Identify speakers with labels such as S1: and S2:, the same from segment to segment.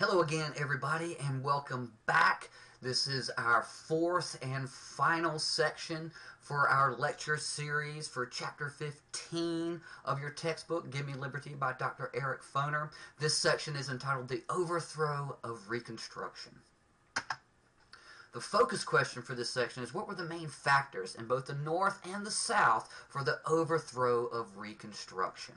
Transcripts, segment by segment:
S1: Hello again, everybody, and welcome back. This is our fourth and final section for our lecture series for Chapter 15 of your textbook, Give Me Liberty by Dr. Eric Foner. This section is entitled The Overthrow of Reconstruction. The focus question for this section is, what were the main factors in both the North and the South for the overthrow of Reconstruction?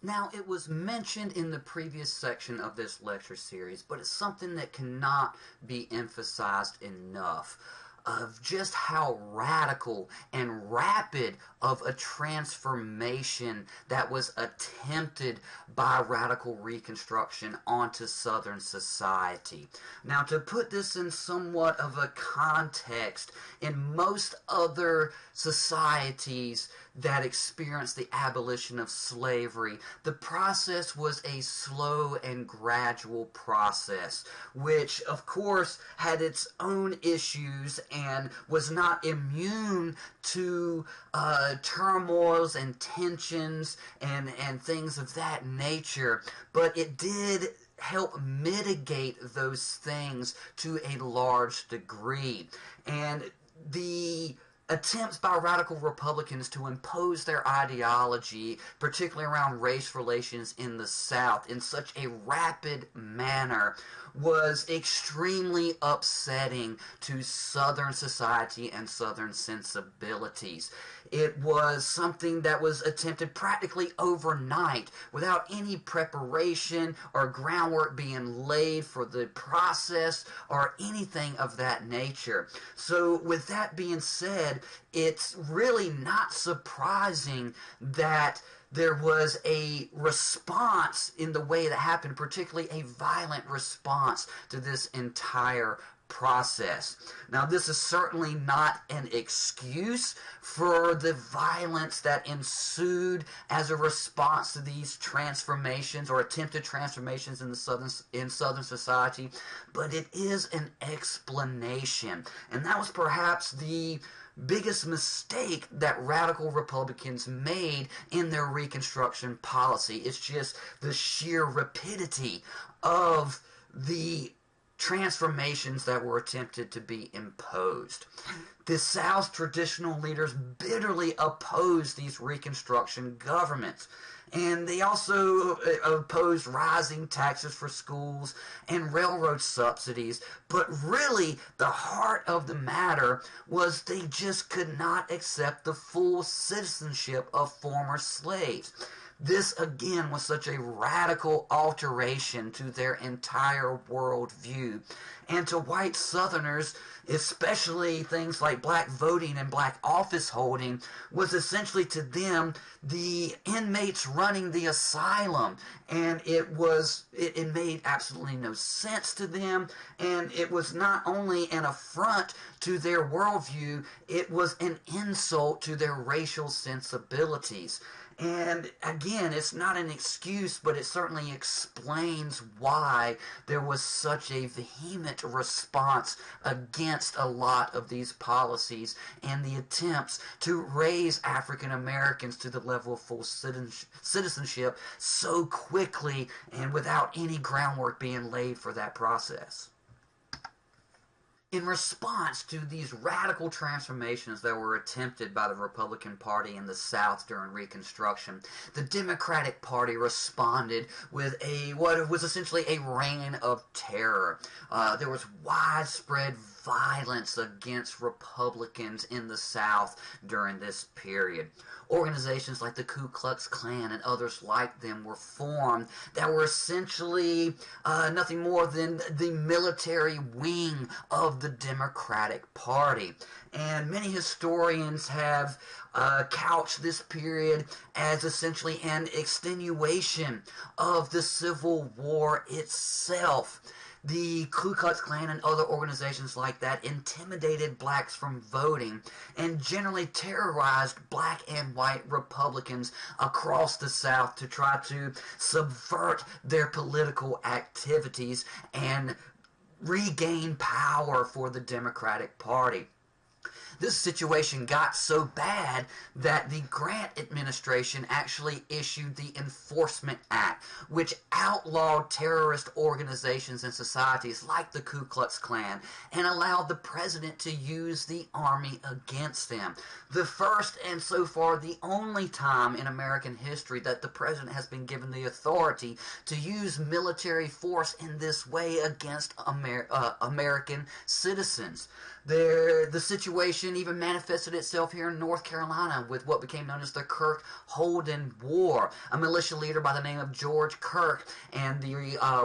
S1: Now, it was mentioned in the previous section of this lecture series, but it's something that cannot be emphasized enough, of just how radical and rapid of a transformation that was attempted by radical Reconstruction onto Southern society. Now, to put this in somewhat of a context, in most other societies that experienced the abolition of slavery, the process was a slow and gradual process, which, of course, had its own issues and was not immune to turmoils and tensions and things of that nature, but it did help mitigate those things to a large degree. And the attempts by radical Republicans to impose their ideology, particularly around race relations in the South, in such a rapid manner, was extremely upsetting to Southern society and Southern sensibilities. It was something that was attempted practically overnight, without any preparation or groundwork being laid for the process or anything of that nature. So, with that being said, it's really not surprising that there was a response in the way that happened, particularly a violent response to this entire process. Now, this is certainly not an excuse for the violence that ensued as a response to these transformations or attempted transformations in Southern society, but it is an explanation, and that was perhaps the biggest mistake that radical Republicans made in their Reconstruction policy. It's just the sheer rapidity of the transformations that were attempted to be imposed. The South's traditional leaders bitterly opposed these Reconstruction governments, and they also opposed rising taxes for schools and railroad subsidies. But really, the heart of the matter was they just could not accept the full citizenship of former slaves. This, again, was such a radical alteration to their entire worldview. And to white Southerners, especially things like black voting and black office holding, was essentially to them the inmates running the asylum. And it made absolutely no sense to them. And it was not only an affront to their worldview, it was an insult to their racial sensibilities. And again, it's not an excuse, but it certainly explains why there was such a vehement response against a lot of these policies and the attempts to raise African Americans to the level of full citizenship so quickly and without any groundwork being laid for that process. In response to these radical transformations that were attempted by the Republican Party in the South during Reconstruction, the Democratic Party responded with what was essentially a reign of terror. There was widespread violence against Republicans in the South during this period. Organizations like the Ku Klux Klan and others like them were formed that were essentially nothing more than the military wing of the Democratic Party. And many historians have couched this period as essentially an extenuation of the Civil War itself. The Ku Klux Klan and other organizations like that intimidated blacks from voting and generally terrorized black and white Republicans across the South to try to subvert their political activities and regain power for the Democratic Party. This situation got so bad that the Grant administration actually issued the Enforcement Act, which outlawed terrorist organizations and societies like the Ku Klux Klan and allowed the president to use the army against them. The first and so far the only time in American history that the president has been given the authority to use military force in this way against American citizens. The situation even manifested itself here in North Carolina with what became known as the Kirk-Holden War. A militia leader by the name of George Kirk and the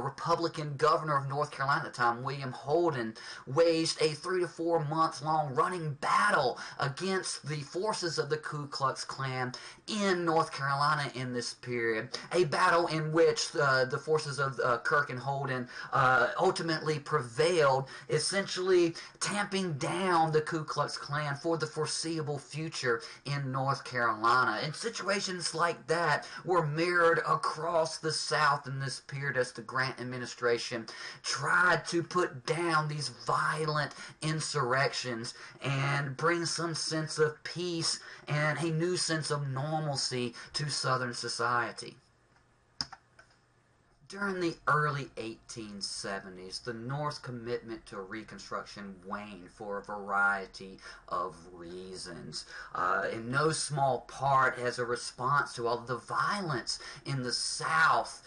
S1: Republican governor of North Carolina at the time, William Holden, waged a 3 to 4 month long running battle against the forces of the Ku Klux Klan in North Carolina in this period. A battle in which the forces of Kirk and Holden ultimately prevailed, essentially tamping down the Ku Klux Klan for the foreseeable future in North Carolina. And situations like that were mirrored across the South in this period as the Grant administration tried to put down these violent insurrections and bring some sense of peace and a new sense of normalcy to Southern society. During the early 1870s, the North's commitment to Reconstruction waned for a variety of reasons. In no small part as a response to all of the violence in the South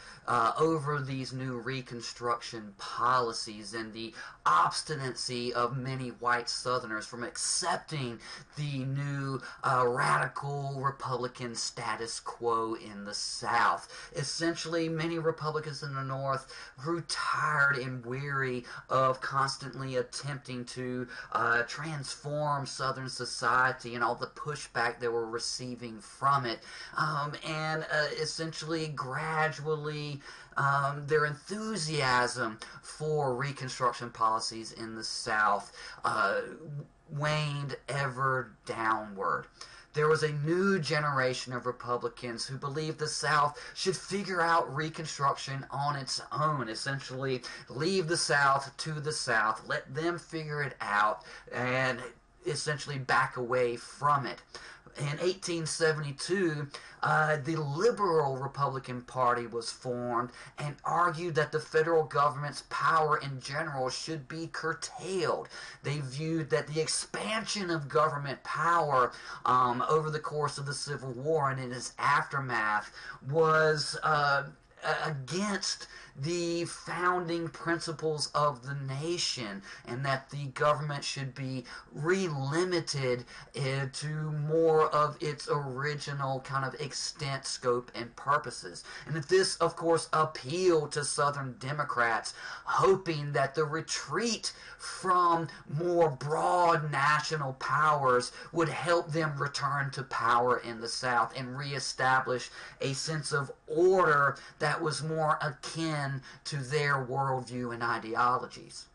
S1: over these new Reconstruction policies and the obstinacy of many white Southerners from accepting the new radical Republican status quo in the South. Essentially, many Republicans in the North grew tired and weary of constantly attempting to transform Southern society and all the pushback they were receiving from it, and essentially gradually their enthusiasm for Reconstruction policies in the South waned ever downward. There was a new generation of Republicans who believed the South should figure out Reconstruction on its own, essentially leave the South to the South, let them figure it out, and essentially back away from it. In 1872, the Liberal Republican Party was formed and argued that the federal government's power in general should be curtailed. They viewed that the expansion of government power over the course of the Civil War and in its aftermath was against the founding principles of the nation, and that the government should be relimited to more of its original kind of extent, scope, and purposes. And that this, of course, appealed to Southern Democrats, hoping that the retreat from more broad national powers would help them return to power in the South and reestablish a sense of order that was more akin to their worldview and ideologies.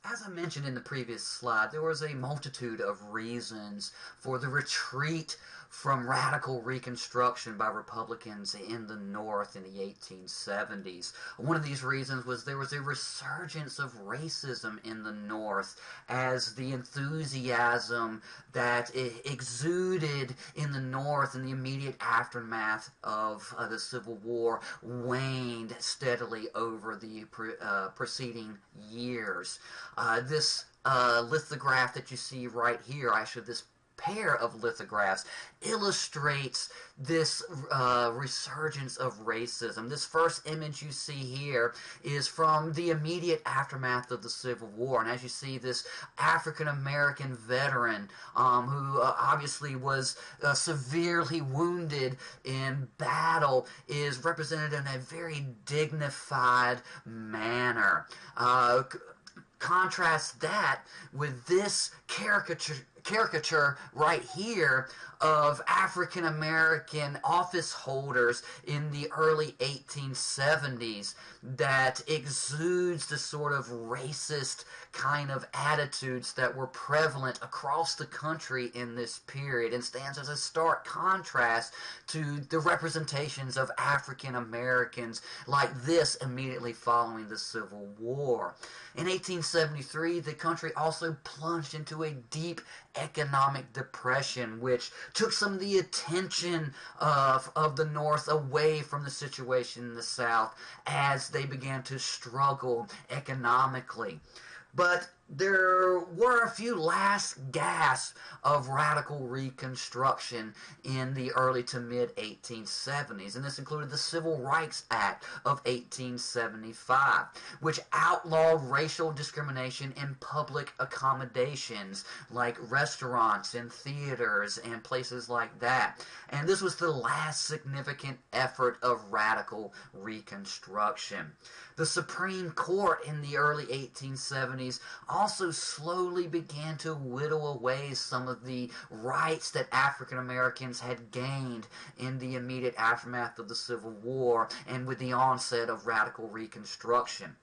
S1: As I mentioned in the previous slide, there was a multitude of reasons for the retreat from radical Reconstruction by Republicans in the North in the 1870s. One of these reasons was there was a resurgence of racism in the North as the enthusiasm that exuded in the North in the immediate aftermath of the Civil War waned steadily over the preceding years. This lithograph that you see right here, actually this pair of lithographs, illustrates this resurgence of racism. This first image you see here is from the immediate aftermath of the Civil War, and as you see, this African-American veteran who obviously was severely wounded in battle is represented in a very dignified manner. Contrast that with this caricature right here of African American office holders in the early 1870s that exudes the sort of racist kind of attitudes that were prevalent across the country in this period, and stands as a stark contrast to the representations of African Americans like this immediately following the Civil War. In 1873, the country also plunged into a deep economic depression, which took some of the attention of the North away from the situation in the South as they began to struggle economically. But there were a few last gasps of radical Reconstruction in the early to mid-1870s, and this included the Civil Rights Act of 1875, which outlawed racial discrimination in public accommodations like restaurants and theaters and places like that. And this was the last significant effort of radical Reconstruction. The Supreme Court in the early 1870s also slowly began to whittle away some of the rights that African Americans had gained in the immediate aftermath of the Civil War and with the onset of radical Reconstruction.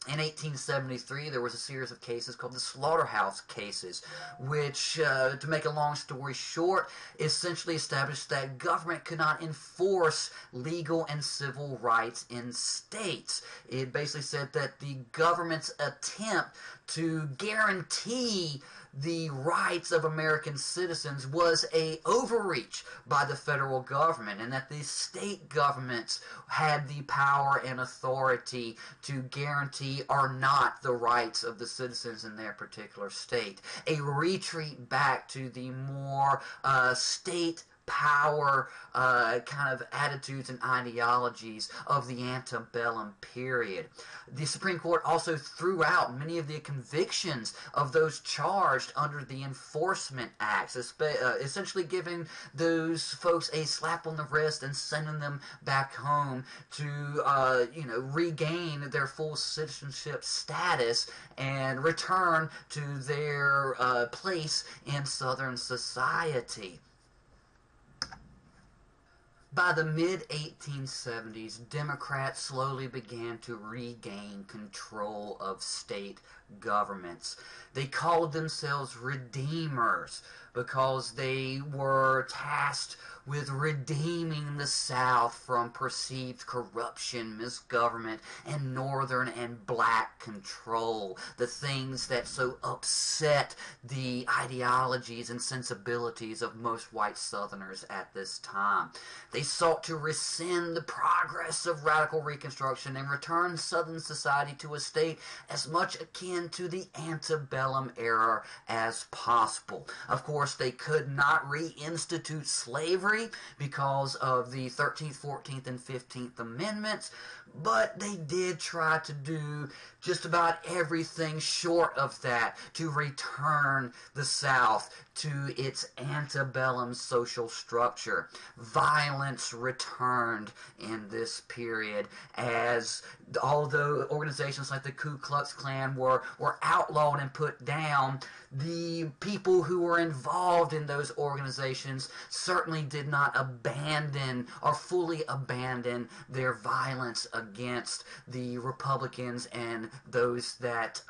S1: In 1873, there was a series of cases called the Slaughterhouse Cases, which, to make a long story short, essentially established that government could not enforce legal and civil rights in states. It basically said that the government's attempt to guarantee the rights of American citizens was a overreach by the federal government, and that the state governments had the power and authority to guarantee or not the rights of the citizens in their particular state. A retreat back to the more state power kind of attitudes and ideologies of the antebellum period. The Supreme Court also threw out many of the convictions of those charged under the Enforcement Acts, essentially giving those folks a slap on the wrist and sending them back home to regain their full citizenship status and return to their place in Southern society. By the mid-1870s, Democrats slowly began to regain control of state governments. They called themselves redeemers because they were tasked with redeeming the South from perceived corruption, misgovernment, and Northern and black control, the things that so upset the ideologies and sensibilities of most white Southerners at this time. They sought to rescind the progress of radical Reconstruction and return Southern society to a state as much akin to the antebellum era as possible. Of course, they could not reinstitute slavery because of the 13th, 14th, and 15th Amendments, but they did try to do just about everything short of that to return the South to its antebellum social structure. Violence returned in this period, as although organizations like the Ku Klux Klan were outlawed and put down, the people who were involved in those organizations certainly did not abandon or fully abandon their violence against the Republicans and those that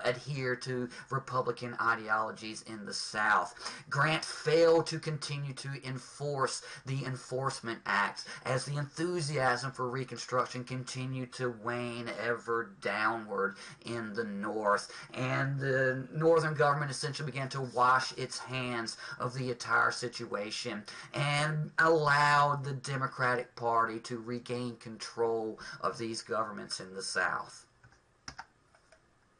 S1: adhere to Republican ideologies in the South. Grant failed to continue to enforce the Enforcement Acts as the enthusiasm for Reconstruction continued to wane ever downward in the North, and the Northern government essentially began to wash its hands of the entire situation and allowed the Democratic Party to regain control of these governments in the South.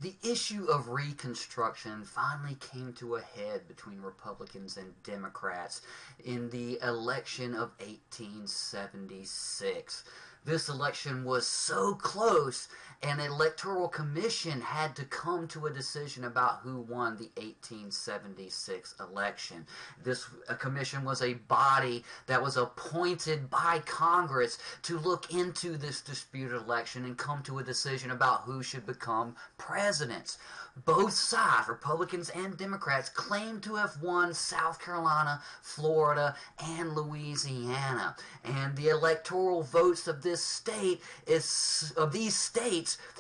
S1: The issue of Reconstruction finally came to a head between Republicans and Democrats in the election of 1876. This election was so close an electoral commission had to come to a decision about who won the 1876 election. This commission was a body that was appointed by Congress to look into this disputed election and come to a decision about who should become presidents. Both sides, Republicans and Democrats, claimed to have won South Carolina, Florida, and Louisiana. And the electoral votes of these states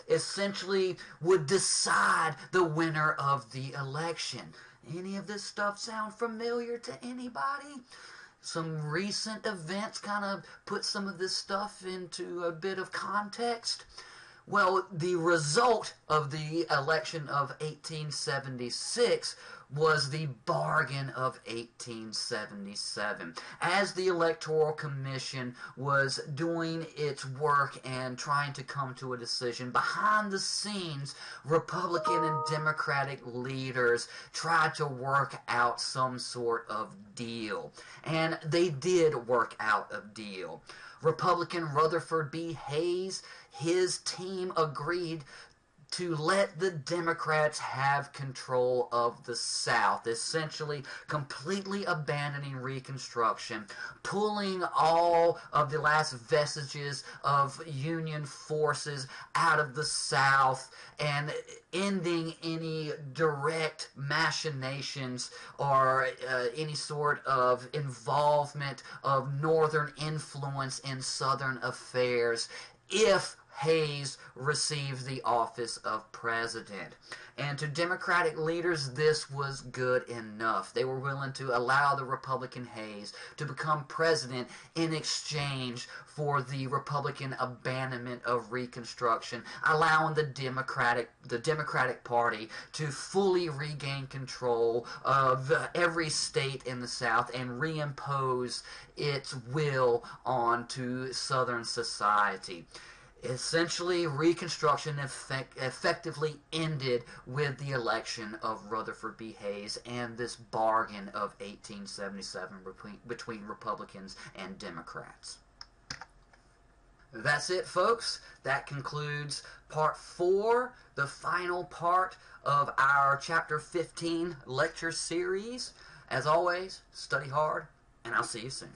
S1: essentially would decide the winner of the election. Any of this stuff sound familiar to anybody? Some recent events kind of put some of this stuff into a bit of context. Well, the result of the election of 1876 was the bargain of 1877. As the Electoral Commission was doing its work and trying to come to a decision, behind the scenes, Republican and Democratic leaders tried to work out some sort of deal. And they did work out a deal. Republican Rutherford B. Hayes, his team agreed to let the Democrats have control of the South, essentially completely abandoning Reconstruction, pulling all of the last vestiges of Union forces out of the South, and ending any direct machinations or any sort of involvement of Northern influence in Southern affairs if Hayes received the office of president. And to Democratic leaders, this was good enough. They were willing to allow the Republican Hayes to become president in exchange for the Republican abandonment of Reconstruction, allowing the Democratic Party to fully regain control of every state in the South and reimpose its will onto Southern society. Essentially, Reconstruction effectively ended with the election of Rutherford B. Hayes and this bargain of 1877 between Republicans and Democrats. That's it, folks. That concludes Part 4, the final part of our Chapter 15 lecture series. As always, study hard, and I'll see you soon.